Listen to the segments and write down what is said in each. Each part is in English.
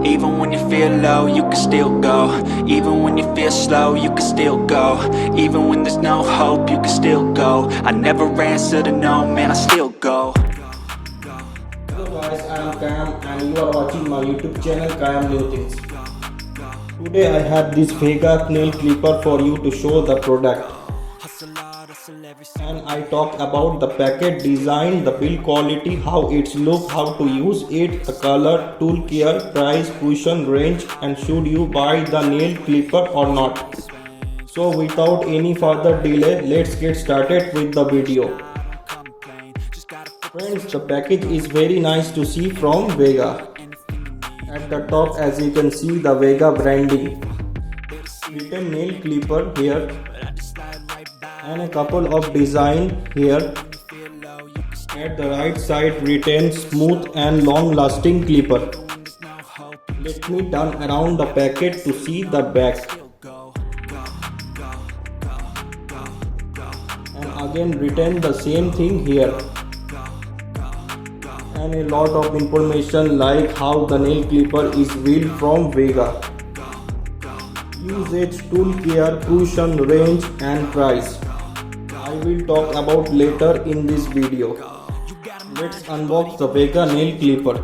Even when you feel low, you can still go. Even when you feel slow, you can still go. Even when there's no hope, you can still go. I never answer to no, man, I still go. Hello guys, I am Kayam and you are watching my YouTube channel Kayam New Things. Today I have this Vega Nail Clipper for you to show the product. And I talk about the packet design, the build quality, how it's look, how to use it, the color, tool care, price, cushion, range, and should you buy the nail clipper or not. So without any further delay, let's get started with the video. Friends, the package is very nice to see from Vega. At the top, as you can see, the Vega branding. Written nail clipper here and a couple of design here. At the right side, written smooth and long lasting clipper. Let me turn around the packet to see the back. And again written the same thing here. And a lot of information like how the nail clipper is built from Vega. Usage, tool care, cushion, range and price. I will talk about later in this video. Let's unbox the Vega Nail Clipper.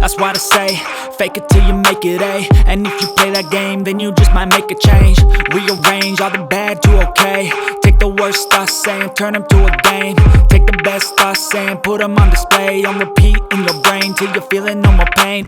That's why I say, fake it till you make it A. And if you play that game, then you just might make a change. Rearrange all the bad to okay. Take the worst thoughts saying, turn them to a game. Take the best thoughts saying, put them on display. On repeat in your brain till you're feeling no more pain.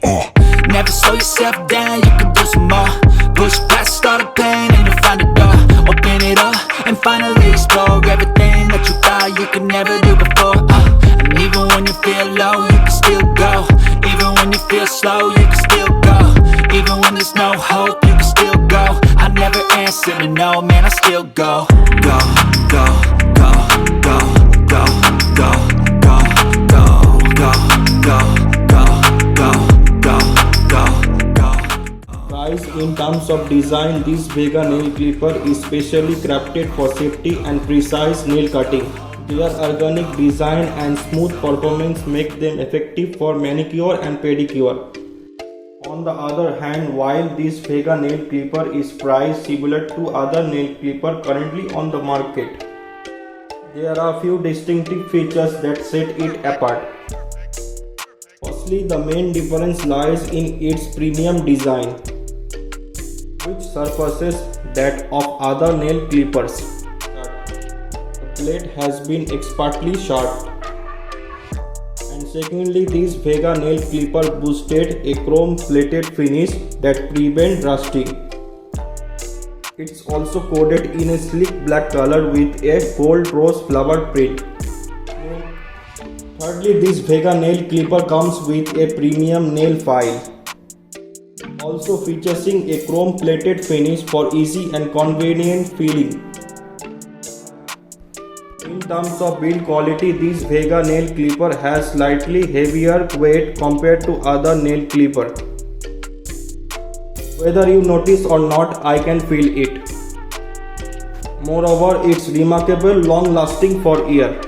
Never slow yourself down, you can do some more. Push past all the pain and you'll find a door. Open it up and finally explore everything that you thought you could never do before. And even when you feel low, you can still go. Even when you feel slow, you can still go. Even when there's no hope, you can still go. I never answer to no, man, I still go. Go, go, go, go, go, go, go, go, go, go, go, go, go, go. Guys, in terms of design, this Vega Nail Clipper is specially crafted for safety and precise nail cutting. Their organic design and smooth performance make them effective for manicure and pedicure. On the other hand, while this Vega Nail Clipper is priced similar to other nail clipper currently on the market, there are few distinctive features that set it apart. Firstly, the main difference lies in its premium design, which surpasses that of other nail clippers. The blade has been expertly sharp. And secondly, this Vega Nail Clipper boosted a chrome plated finish that prevents rusting. It's also coated in a sleek black color with a gold rose flower print. Thirdly, this Vega Nail Clipper comes with a premium nail file, also featuring a chrome plated finish for easy and convenient filing. In terms of build quality, this Vega Nail Clipper has slightly heavier weight compared to other nail clipper. Whether you notice or not, I can feel it. Moreover, it's remarkable long lasting for years.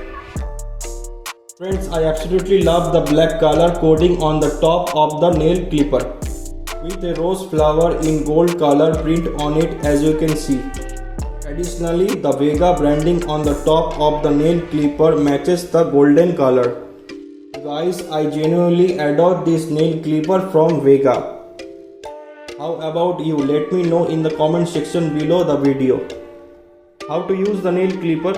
Friends, I absolutely love the black color coding on the top of the nail clipper, with a rose flower in gold color print on it, as you can see. Additionally, the Vega branding on the top of the nail clipper matches the golden color. Guys, I genuinely adore this nail clipper from Vega. How about you? Let me know in the comment section below the video. How to use the nail clipper?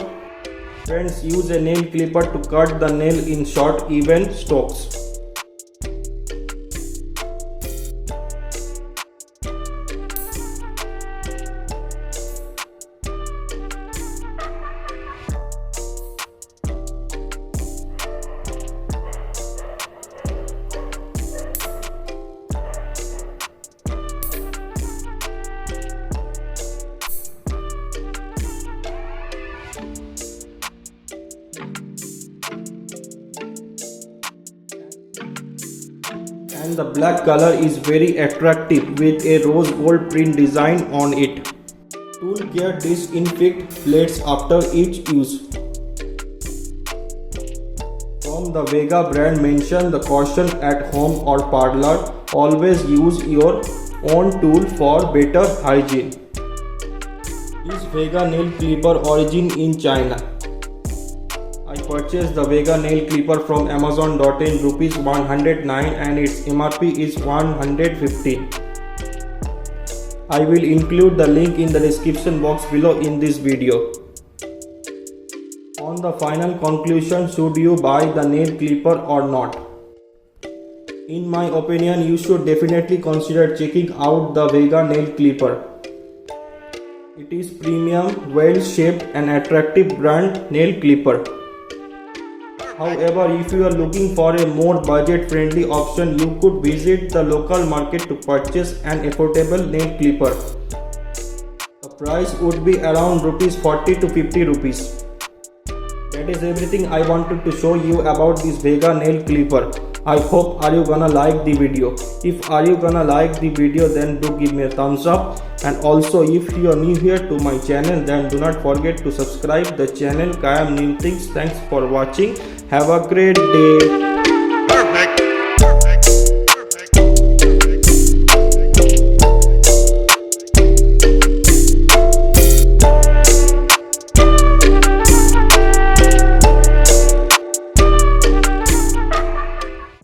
Friends, use a nail clipper to cut the nail in short, even strokes. And the black color is very attractive with a rose gold print design on it. Tool care disinfect blades after each use. From from the Vega brand mention the caution at home or parlor. Always use your own tool for better hygiene. Is Vega Nail Clipper origin in China? I purchased the Vega Nail Clipper from Amazon.in rupees 109 and its MRP is 115. I will include the link in the description box below in this video. On the final conclusion, should you buy the nail clipper or not? In my opinion, you should definitely consider checking out the Vega Nail Clipper. It is premium, well-shaped and attractive brand nail clipper. However, if you are looking for a more budget-friendly option, you could visit the local market to purchase an affordable nail clipper. The price would be around rupees 40 to 50 rupees. That is everything I wanted to show you about this Vega Nail Clipper. I hope are you gonna like the video. If are you gonna like the video, then do give me a thumbs up. And also if you are new here to my channel, then do not forget to subscribe the channel Kayam New Things. Thanks for watching. Have a great day.